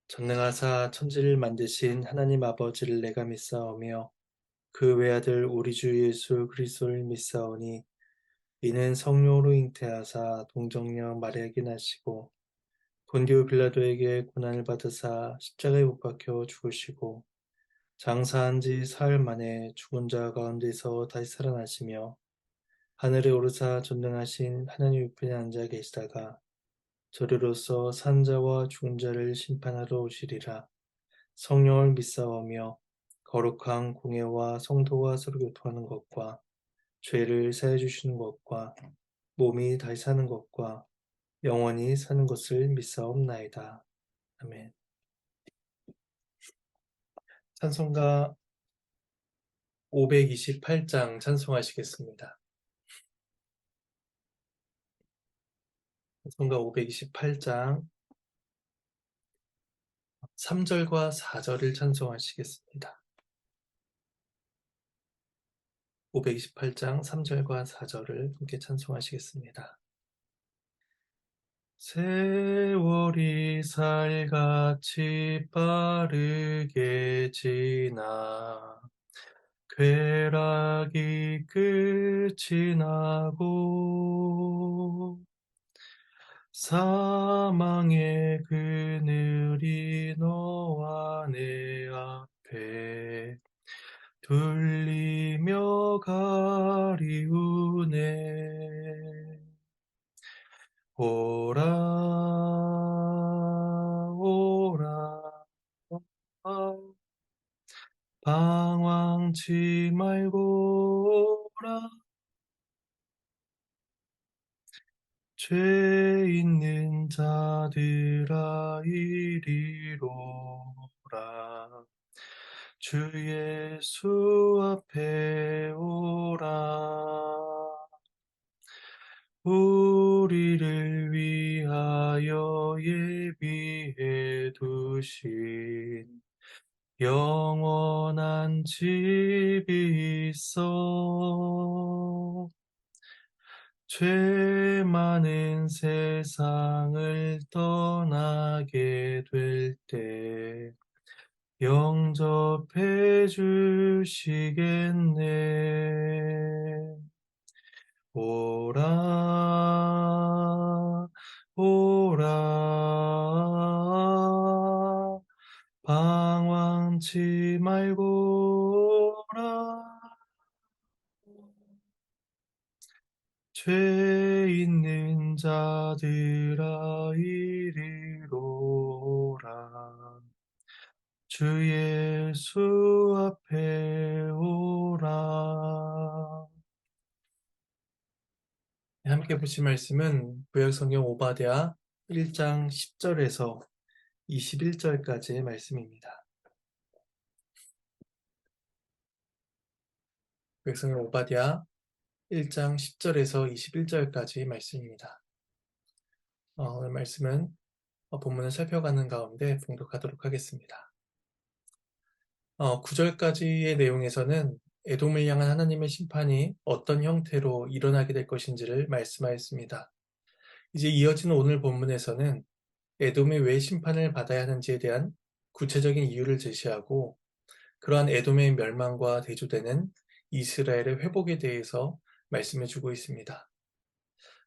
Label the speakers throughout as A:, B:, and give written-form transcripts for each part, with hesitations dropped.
A: 전능하사 천지를 만드신 하나님 아버지를 내가 믿사오며 그 외아들 우리 주 예수 그리스도를 믿사오니 이는 성령으로 잉태하사 동정녀 마리아에게 나시고 본디오 빌라도에게 고난을 받으사 십자가에 못 박혀 죽으시고 장사한 지 사흘 만에 죽은 자 가운데서 다시 살아나시며 하늘에 오르사 전능하신 하나님 우편에 앉아 계시다가 저리로서 산 자와 죽은 자를 심판하러 오시리라. 성령을 믿사오며 거룩한 공예와 성도와 서로 교통하는 것과 죄를 사해 주시는 것과 몸이 다시 사는 것과 영원히 사는 것을 믿사옵나이다. 아멘. 찬송가 528장 찬송하시겠습니다. 찬송가 528장 3절과 4절을 찬송하시겠습니다. 528장 3절과 4절을 함께 찬송하시겠습니다. 세월이 살같이 빠르게 지나 쾌락이 끝이 나고 사망의 그늘이 너와 내 앞에 둘리며 가리우네. 오라 오라 방황치 말고 오라 죄 있는 자들아 이리로 오라 주 예수 앞에 오라 우리를 위하여 예비해 두신 영원한 집이 있어 죄 많은 세상을 떠나게 될 때 영접해 주시겠네. 오라 오라 방황치 말고 오라 죄 있는 자들아 이리로 오라 주 예수 앞에 오라. 함께 보실 말씀은 구약성경 오바댜 1장 10절에서 21절까지의 말씀입니다. 구약성경 오바댜 1장 10절에서 21절까지의 말씀입니다. 오늘 말씀은 본문을 살펴가는 가운데 봉독하도록 하겠습니다. 9절까지의 내용에서는 에돔을 향한 하나님의 심판이 어떤 형태로 일어나게 될 것인지를 말씀하였습니다. 이제 이어지는 오늘 본문에서는 에돔이 왜 심판을 받아야 하는지에 대한 구체적인 이유를 제시하고 그러한 에돔의 멸망과 대조되는 이스라엘의 회복에 대해서 말씀해주고 있습니다.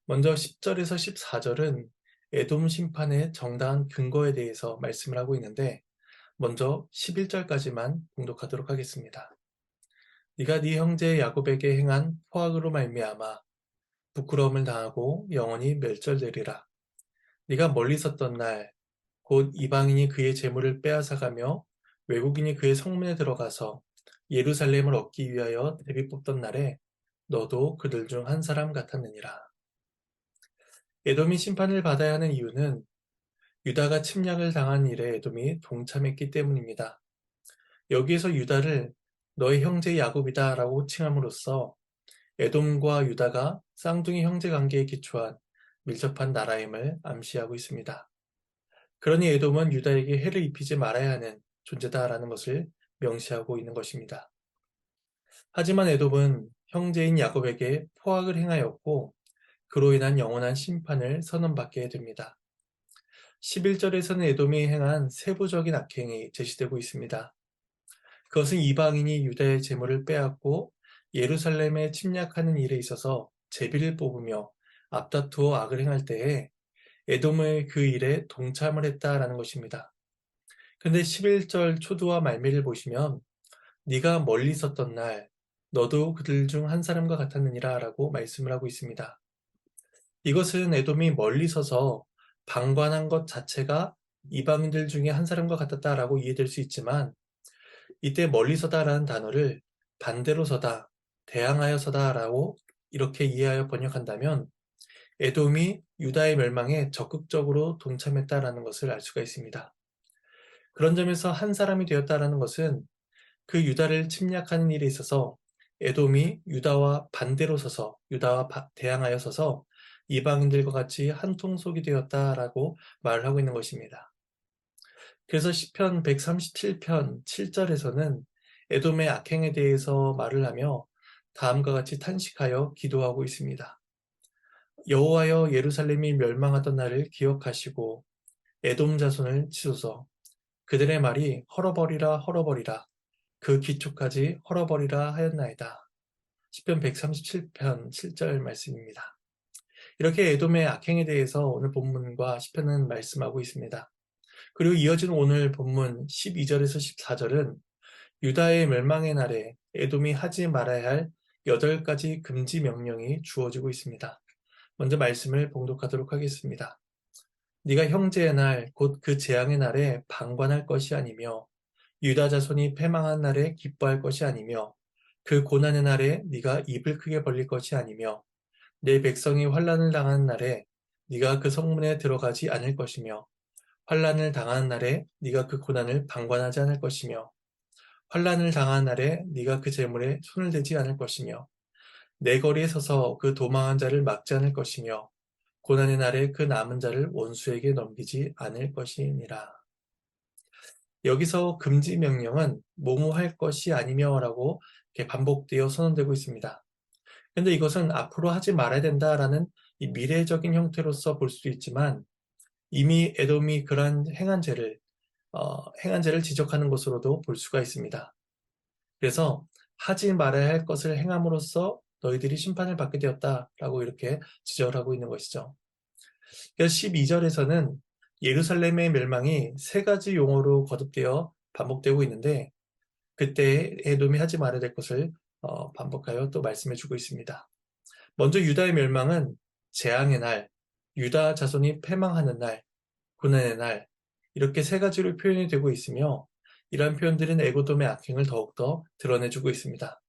A: 먼저 10절에서 14절은 에돔 심판의 정당한 근거에 대해서 말씀을 하고 있는데 먼저 11절까지만 봉독하도록 하겠습니다. 네가 네 형제 야곱에게 행한 포악으로 말미암아 부끄러움을 당하고 영원히 멸절되리라. 네가 멀리 있었던 날 곧 이방인이 그의 재물을 빼앗아가며 외국인이 그의 성문에 들어가서 예루살렘을 얻기 위하여 대비 뽑던 날에 너도 그들 중 한 사람 같았느니라. 에돔이 심판을 받아야 하는 이유는 유다가 침략을 당한 일에 에돔이 동참했기 때문입니다. 여기에서 유다를 너의 형제 야곱이다 라고 호칭함으로써 에돔과 유다가 쌍둥이 형제 관계에 기초한 밀접한 나라임을 암시하고 있습니다. 그러니 에돔은 유다에게 해를 입히지 말아야 하는 존재다라는 것을 명시하고 있는 것입니다. 하지만 에돔은 형제인 야곱에게 포악을 행하였고 그로 인한 영원한 심판을 선언받게 됩니다. 11절에서는 에돔이 행한 세부적인 악행이 제시되고 있습니다. 그것은 이방인이 유다의 재물을 빼앗고 예루살렘에 침략하는 일에 있어서 제비를 뽑으며 앞다투어 악을 행할 때에 에돔의 그 일에 동참을 했다라는 것입니다. 그런데 11절 초두와 말미를 보시면 네가 멀리 있었던 날 너도 그들 중 한 사람과 같았느니라 라고 말씀을 하고 있습니다. 이것은 에돔이 멀리 서서 방관한 것 자체가 이방인들 중에 한 사람과 같았다라고 이해될 수 있지만 이때 멀리 서다라는 단어를 반대로 서다, 대항하여 서다라고 이렇게 이해하여 번역한다면 에돔이 유다의 멸망에 적극적으로 동참했다라는 것을 알 수가 있습니다. 그런 점에서 한 사람이 되었다라는 것은 그 유다를 침략하는 일에 있어서 에돔이 유다와 반대로 서서 유다와 대항하여 서서 이방인들과 같이 한 통속이 되었다라고 말을 하고 있는 것입니다. 그래서 시편 137편 7절에서는 에돔의 악행에 대해서 말을 하며 다음과 같이 탄식하여 기도하고 있습니다. 여호와여 예루살렘이 멸망하던 날을 기억하시고 에돔 자손을 치소서. 그들의 말이 헐어버리라 헐어버리라 그 기초까지 헐어버리라 하였나이다. 시편 137편 7절 말씀입니다. 이렇게 에돔의 악행에 대해서 오늘 본문과 시편은 말씀하고 있습니다. 그리고 이어진 오늘 본문 12절에서 14절은 유다의 멸망의 날에 에돔이 하지 말아야 할 8가지 금지 명령이 주어지고 있습니다. 먼저 말씀을 봉독하도록 하겠습니다. 네가 형제의 날 곧 그 재앙의 날에 방관할 것이 아니며 유다 자손이 패망한 날에 기뻐할 것이 아니며 그 고난의 날에 네가 입을 크게 벌릴 것이 아니며 내 백성이 환난을 당하는 날에 네가 그 성문에 들어가지 않을 것이며 환난을 당하는 날에 네가 그 고난을 방관하지 않을 것이며 환난을 당하는 날에 네가 그 재물에 손을 대지 않을 것이며 내 거리에 서서 그 도망한 자를 막지 않을 것이며 고난의 날에 그 남은 자를 원수에게 넘기지 않을 것이니라. 여기서 금지 명령은 뭐뭐 할 것이 아니며라고 이렇게 반복되어 선언되고 있습니다. 그런데 이것은 앞으로 하지 말아야 된다라는 이 미래적인 형태로서 볼 수도 있지만 이미 에돔이 그러한 행한 죄를 지적하는 것으로도 볼 수가 있습니다. 그래서 하지 말아야 할 것을 행함으로써 너희들이 심판을 받게 되었다라고 이렇게 지적을 하고 있는 것이죠. 그래서 12절에서는 예루살렘의 멸망이 3가지 용어로 거듭되어 반복되고 있는데 그때 에돔이 하지 말아야 될 것을 반복하여 또 말씀해 주고 있습니다. 먼저 유다의 멸망은 재앙의 날, 유다 자손이 패망하는 날, 고난의 날 이렇게 3가지로 표현이 되고 있으며 이러한 표현들은 에돔의 악행을 더욱더 드러내주고 있습니다.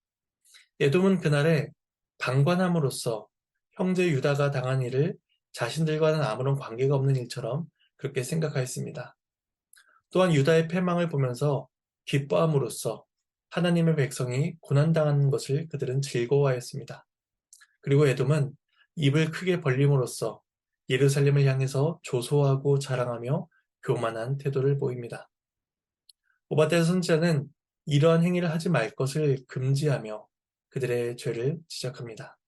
A: 에돔은 그날에 방관함으로써 형제 유다가 당한 일을 자신들과는 아무런 관계가 없는 일처럼 그렇게 생각하였습니다. 또한 유다의 패망을 보면서 기뻐함으로써 하나님의 백성이 고난당하는 것을 그들은 즐거워하였습니다. 그리고 에돔은 입을 크게 벌림으로써 예루살렘을 향해서 조소하고 자랑하며 교만한 태도를 보입니다. 오바댜 선지자는 이러한 행위를 하지 말 것을 금지하며 그들의 죄를 지적합니다.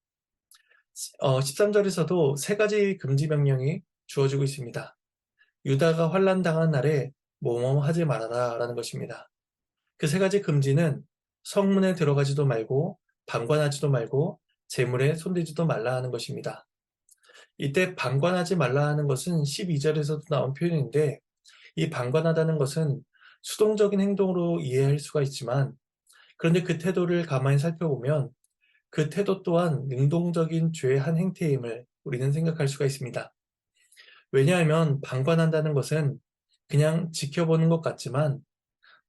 A: 13절에서도 3가지 금지 명령이 주어지고 있습니다. 유다가 환난당한 날에 뭐뭐 하지 말아라 라는 것입니다. 그 3가지 금지는 성문에 들어가지도 말고 방관하지도 말고 재물에 손대지도 말라 하는 것입니다. 이때 방관하지 말라 하는 것은 12절에서도 나온 표현인데 이 방관하다는 것은 수동적인 행동으로 이해할 수가 있지만 그런데 그 태도를 가만히 살펴보면 그 태도 또한 능동적인 죄의 한 행태임을 우리는 생각할 수가 있습니다. 왜냐하면 방관한다는 것은 그냥 지켜보는 것 같지만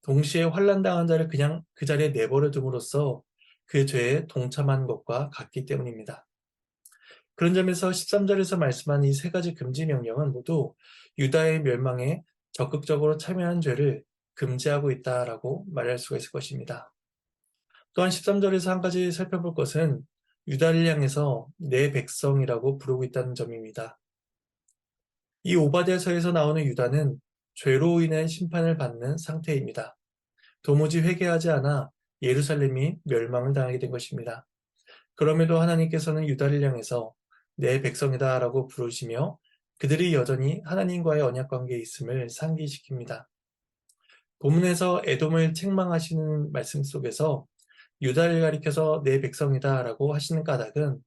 A: 동시에 환난당한 자를 그냥 그 자리에 내버려 둠으로써 그 죄에 동참한 것과 같기 때문입니다. 그런 점에서 13절에서 말씀한 이 3가지 금지 명령은 모두 유다의 멸망에 적극적으로 참여한 죄를 금지하고 있다라고 말할 수가 있을 것입니다. 또한 13절에서 한 가지 살펴볼 것은 유다를 향해서 내 백성이라고 부르고 있다는 점입니다. 이 오바댜서에서 나오는 유다는 죄로 인해 심판을 받는 상태입니다. 도무지 회개하지 않아 예루살렘이 멸망을 당하게 된 것입니다. 그럼에도 하나님께서는 유다를 향해서 내 백성이다 라고 부르시며 그들이 여전히 하나님과의 언약관계에 있음을 상기시킵니다. 본문에서 에돔을 책망하시는 말씀 속에서 유다를 가리켜서 내 백성이다 라고 하시는 까닭은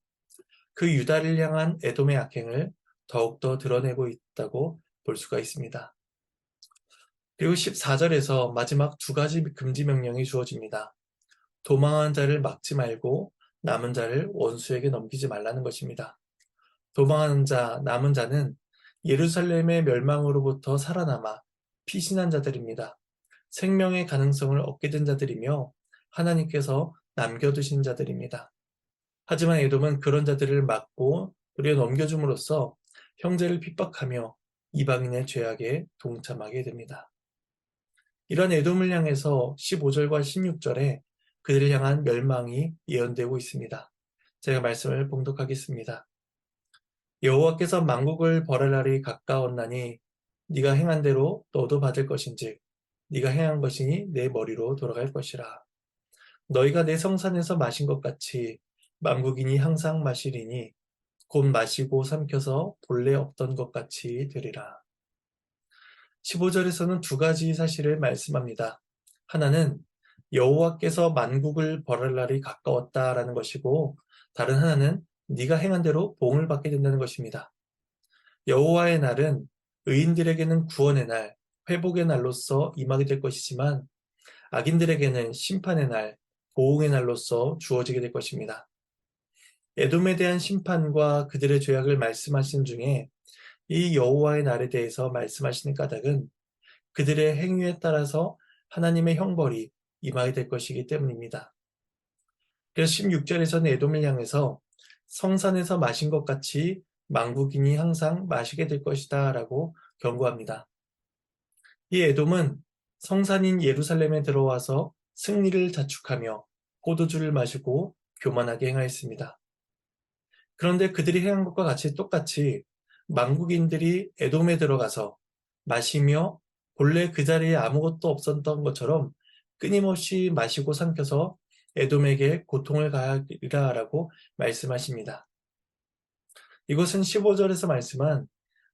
A: 그 유다를 향한 에돔의 악행을 더욱더 드러내고 있다고 볼 수가 있습니다. 그리고 14절에서 마지막 두 가지 금지 명령이 주어집니다. 도망한 자를 막지 말고 남은 자를 원수에게 넘기지 말라는 것입니다. 도망하는 자, 남은 자는 예루살렘의 멸망으로부터 살아남아 피신한 자들입니다. 생명의 가능성을 얻게 된 자들이며 하나님께서 남겨두신 자들입니다. 하지만 에돔은 그런 자들을 막고 우리에 넘겨줌으로써 형제를 핍박하며 이방인의 죄악에 동참하게 됩니다. 이런 에돔을 향해서 15절과 16절에 그들을 향한 멸망이 예언되고 있습니다. 제가 말씀을 봉독하겠습니다. 여호와께서 만국을 벌할 날이 가까웠나니 네가 행한 대로 너도 받을 것인즉 네가 행한 것이니 내 머리로 돌아갈 것이라. 너희가 내 성산에서 마신 것 같이 만국인이 항상 마시리니 곧 마시고 삼켜서 본래 없던 것 같이 되리라. 15절에서는 두 가지 사실을 말씀합니다. 하나는 여호와께서 만국을 벌할 날이 가까웠다라는 것이고 다른 하나는 네가 행한 대로 봉을 받게 된다는 것입니다. 여호와의 날은 의인들에게는 구원의 날, 회복의 날로서 임하게 될 것이지만 악인들에게는 심판의 날, 보응의 날로서 주어지게 될 것입니다. 에돔에 대한 심판과 그들의 죄악을 말씀하신 중에 이 여호와의 날에 대해서 말씀하시는 까닭은 그들의 행위에 따라서 하나님의 형벌이 임하게 될 것이기 때문입니다. 그래서 16절에서는 에돔을 향해서 성산에서 마신 것 같이 만국인이 항상 마시게 될 것이다 라고 경고합니다. 이 에돔은 성산인 예루살렘에 들어와서 승리를 자축하며 포도주를 마시고 교만하게 행하였습니다. 그런데 그들이 행한 것과 같이 똑같이 만국인들이 에돔에 들어가서 마시며 본래 그 자리에 아무것도 없었던 것처럼 끊임없이 마시고 삼켜서 에돔에게 고통을 가하리라 라고 말씀하십니다. 이것은 15절에서 말씀한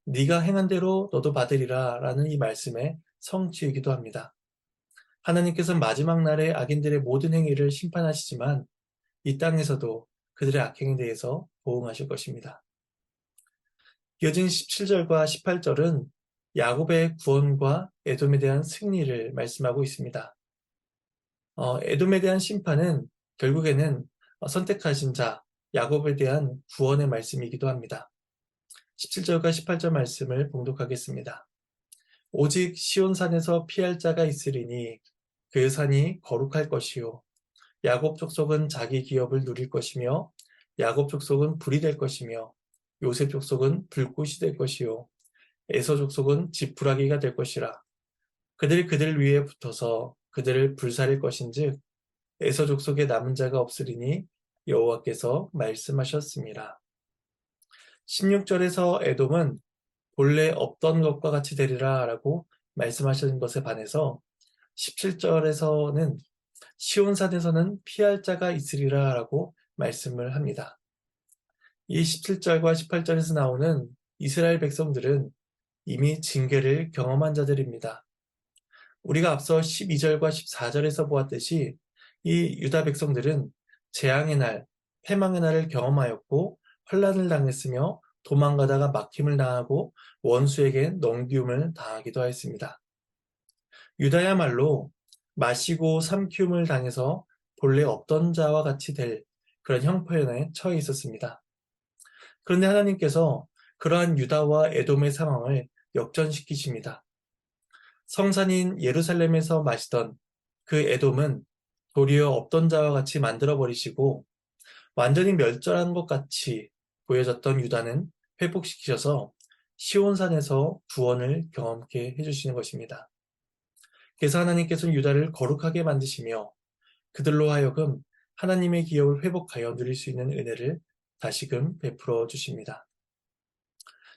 A: 네가 행한 대로 너도 받으리라 라는 이 말씀의 성취이기도 합니다. 하나님께서는 마지막 날에 악인들의 모든 행위를 심판하시지만 이 땅에서도 그들의 악행에 대해서 보응하실 것입니다. 이어진 17절과 18절은 야곱의 구원과 에돔에 대한 승리를 말씀하고 있습니다. 에돔에 대한 심판은 결국에는 선택하신 자 야곱에 대한 구원의 말씀이기도 합니다. 17절과 18절 말씀을 봉독하겠습니다. 오직 시온산에서 피할 자가 있으리니 그 산이 거룩할 것이요 야곱 족속은 자기 기업을 누릴 것이며 야곱 족속은 불이 될 것이며 요셉 족속은 불꽃이 될 것이요 에서 족속은 지푸라기가 될 것이라. 그들이 그들 위에 붙어서 그들을 불살릴 것인즉 에서 족속에 남은 자가 없으리니 여호와께서 말씀하셨습니다. 16절에서 에돔은 본래 없던 것과 같이 되리라 라고 말씀하신 것에 반해서 17절에서는 시온산에서는 피할 자가 있으리라 라고 말씀을 합니다. 이 17절과 18절에서 나오는 이스라엘 백성들은 이미 징계를 경험한 자들입니다. 우리가 앞서 12절과 14절에서 보았듯이 이 유다 백성들은 재앙의 날, 패망의 날을 경험하였고 환난을 당했으며 도망가다가 막힘을 당하고 원수에게 넘기움을 당하기도 하였습니다. 유다야말로 마시고 삼키움을 당해서 본래 없던 자와 같이 될 그런 형편에 처해 있었습니다. 그런데 하나님께서 그러한 유다와 에돔의 상황을 역전시키십니다. 성산인 예루살렘에서 마시던 그 에돔은 도리어 없던 자와 같이 만들어버리시고 완전히 멸절한 것 같이 보여졌던 유다는 회복시키셔서 시온산에서 구원을 경험케 해주시는 것입니다. 그래서 하나님께서는 유다를 거룩하게 만드시며 그들로 하여금 하나님의 기업을 회복하여 누릴 수 있는 은혜를 다시금 베풀어 주십니다.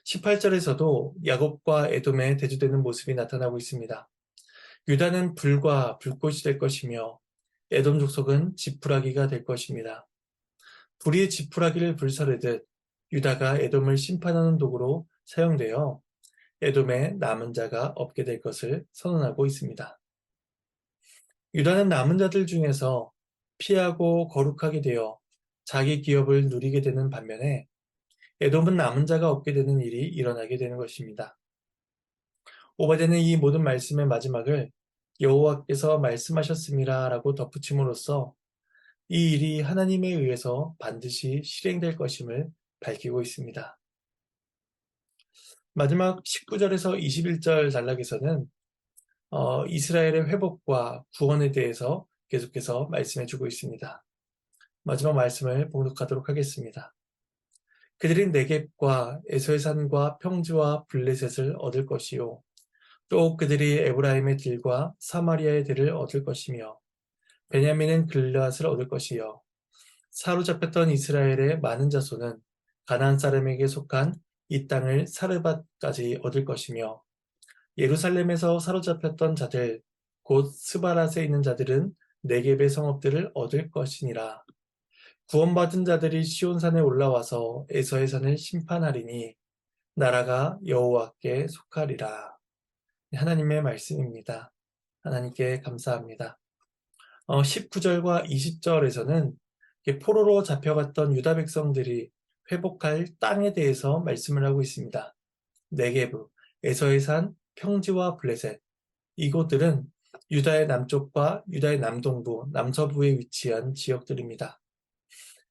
A: 18절에서도 야곱과 에돔의 대조되는 모습이 나타나고 있습니다. 유다는 불과 불꽃이 될 것이며 에돔 족속은 지푸라기가 될 것입니다. 불이 지푸라기를 불사르듯 유다가 에돔을 심판하는 도구로 사용되어 에돔에 남은 자가 없게 될 것을 선언하고 있습니다. 유다는 남은 자들 중에서 피하고 거룩하게 되어 자기 기업을 누리게 되는 반면에 에돔은 남은 자가 없게 되는 일이 일어나게 되는 것입니다. 오바댜는 이 모든 말씀의 마지막을 여호와께서 말씀하셨습니다 라고 덧붙임으로써 이 일이 하나님에 의해서 반드시 실행될 것임을 밝히고 있습니다. 마지막 19절에서 21절 단락에서는 이스라엘의 회복과 구원에 대해서 계속해서 말씀해주고 있습니다. 마지막 말씀을 봉독하도록 하겠습니다. 그들이 네겝과 에서의 산과 평지와 블레셋을 얻을 것이요 또 그들이 에브라임의 들과 사마리아의 들을 얻을 것이며 베냐민은 글르앗을 얻을 것이요 사로잡혔던 이스라엘의 많은 자손은 가나안 사람에게 속한 이 땅을 사르밧까지 얻을 것이며 예루살렘에서 사로잡혔던 자들 곧 스바랏에 있는 자들은 네겝의 성읍들을 얻을 것이니라. 구원받은 자들이 시온산에 올라와서 에서의 산을 심판하리니 나라가 여호와께 속하리라. 하나님의 말씀입니다. 하나님께 감사합니다. 19절과 20절에서는 포로로 잡혀갔던 유다 백성들이 회복할 땅에 대해서 말씀을 하고 있습니다. 네게브, 에서의 산, 평지와 블레셋 이곳들은 유다의 남쪽과 유다의 남동부, 남서부에 위치한 지역들입니다.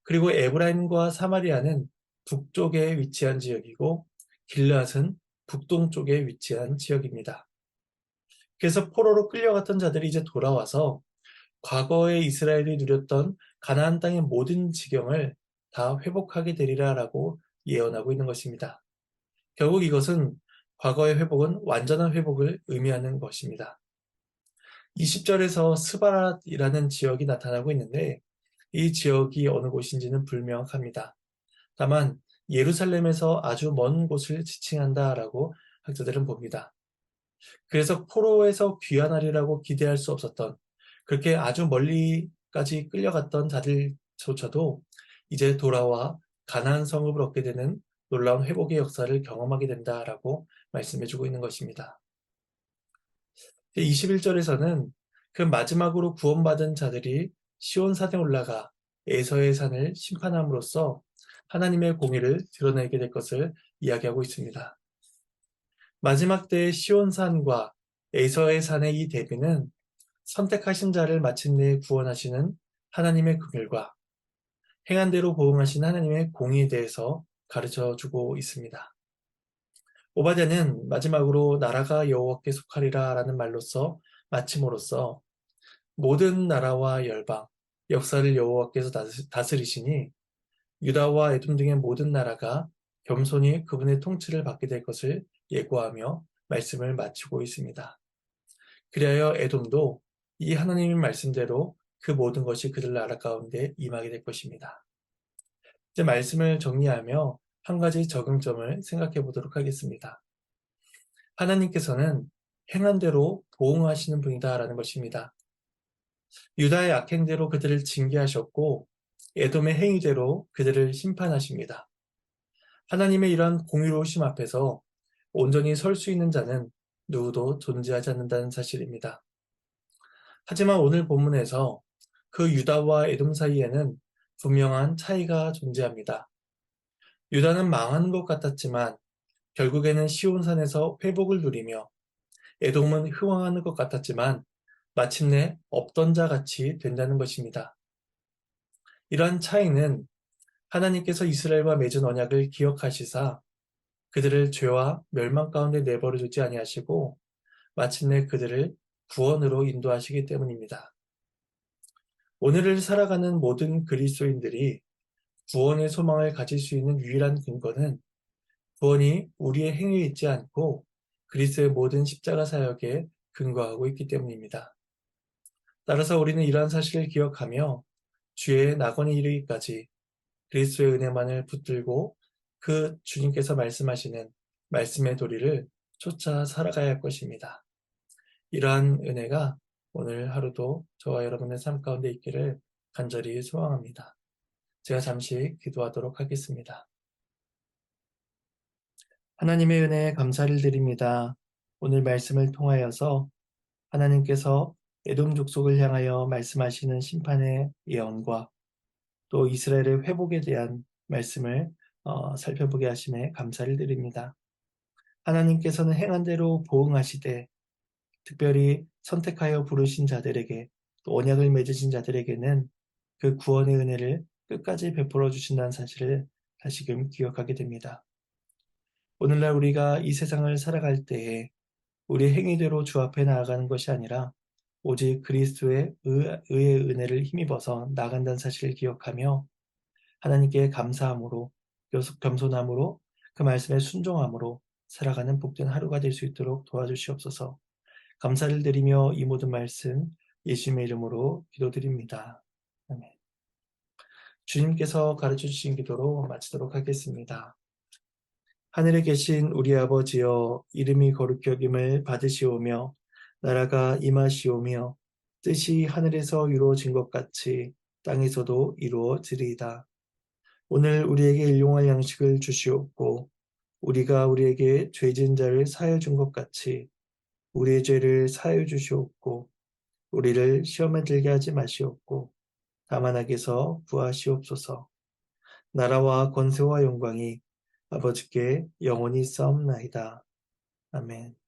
A: 그리고 에브라임과 사마리아는 북쪽에 위치한 지역이고 길앗은 북동쪽에 위치한 지역입니다. 그래서 포로로 끌려갔던 자들이 이제 돌아와서 과거에 이스라엘이 누렸던 가나안 땅의 모든 지경을 다 회복하게 되리라라고 예언하고 있는 것입니다. 결국 이것은 과거의 회복은 완전한 회복을 의미하는 것입니다. 20절에서 스바랏이라는 지역이 나타나고 있는데 이 지역이 어느 곳인지는 불명확합니다. 다만 예루살렘에서 아주 먼 곳을 지칭한다라고 학자들은 봅니다. 그래서 포로에서 귀환하리라고 기대할 수 없었던 그렇게 아주 멀리까지 끌려갔던 자들조차도 이제 돌아와 가나안 성읍을 얻게 되는 놀라운 회복의 역사를 경험하게 된다라고 말씀해주고 있는 것입니다. 21절에서는 그 마지막으로 구원받은 자들이 시온산에 올라가 에서의 산을 심판함으로써 하나님의 공의를 드러내게 될 것을 이야기하고 있습니다. 마지막 때의 시온산과 에서의 산의 이 대비는 선택하신 자를 마침내 구원하시는 하나님의 긍휼과 행한 대로 보응하신 하나님의 공의에 대해서 가르쳐주고 있습니다. 오바댜는 마지막으로 나라가 여호와께 속하리라 라는 말로써 마침으로써 모든 나라와 열방, 역사를 여호와께서 다스리시니 유다와 에돔 등의 모든 나라가 겸손히 그분의 통치를 받게 될 것을 예고하며 말씀을 마치고 있습니다. 그리하여 에돔도 이 하나님의 말씀대로 그 모든 것이 그들 나라 가운데 임하게 될 것입니다. 이제 말씀을 정리하며 한 가지 적용점을 생각해 보도록 하겠습니다. 하나님께서는 행한 대로 보응하시는 분이다라는 것입니다. 유다의 악행대로 그들을 징계하셨고 에돔의 행위대로 그들을 심판하십니다. 하나님의 이러한 공의로우심 앞에서 온전히 설 수 있는 자는 누구도 존재하지 않는다는 사실입니다. 하지만 오늘 본문에서 그 유다와 에돔 사이에는 분명한 차이가 존재합니다. 유다는 망하는 것 같았지만 결국에는 시온산에서 회복을 누리며 에돔은 흥왕하는 것 같았지만 마침내 없던 자 같이 된다는 것입니다. 이러한 차이는 하나님께서 이스라엘과 맺은 언약을 기억하시사 그들을 죄와 멸망 가운데 내버려 두지 아니하시고 마침내 그들을 구원으로 인도하시기 때문입니다. 오늘을 살아가는 모든 그리스도인들이 구원의 소망을 가질 수 있는 유일한 근거는 구원이 우리의 행위에 있지 않고 그리스도의 모든 십자가 사역에 근거하고 있기 때문입니다. 따라서 우리는 이러한 사실을 기억하며 주의 낙원에 이르기까지 그리스도의 은혜만을 붙들고 그 주님께서 말씀하시는 말씀의 도리를 쫓아 살아가야 할 것입니다. 이러한 은혜가 오늘 하루도 저와 여러분의 삶 가운데 있기를 간절히 소망합니다. 제가 잠시 기도하도록 하겠습니다. 하나님의 은혜에 감사를 드립니다. 오늘 말씀을 통하여서 하나님께서 에돔 족속을 향하여 말씀하시는 심판의 예언과 또 이스라엘의 회복에 대한 말씀을 살펴보게 하심에 감사를 드립니다. 하나님께서는 행한 대로 보응하시되 특별히 선택하여 부르신 자들에게 또 언약을 맺으신 자들에게는 그 구원의 은혜를 끝까지 베풀어 주신다는 사실을 다시금 기억하게 됩니다. 오늘날 우리가 이 세상을 살아갈 때에 우리 행위대로 주 앞에 나아가는 것이 아니라 오직 그리스도의 의의 은혜를 힘입어서 나아간다는 사실을 기억하며 하나님께 감사함으로 겸손함으로 그 말씀에 순종함으로 살아가는 복된 하루가 될 수 있도록 도와주시옵소서. 감사를 드리며 이 모든 말씀 예수님의 이름으로 기도드립니다. 아멘. 주님께서 가르쳐 주신 기도로 마치도록 하겠습니다. 하늘에 계신 우리 아버지여, 이름이 거룩히 여김을 받으시오며 나라가 임하시오며 뜻이 하늘에서 이루어진 것 같이 땅에서도 이루어지리이다. 오늘 우리에게 일용할 양식을 주시옵고 우리가 우리에게 죄 지은 자를 사하여 준 것 같이 우리의 죄를 사하여 주시옵고 우리를 시험에 들게 하지 마시옵고 다만 악에서 구하시옵소서. 나라와 권세와 영광이 아버지께 영원히 싸움나이다. 아멘.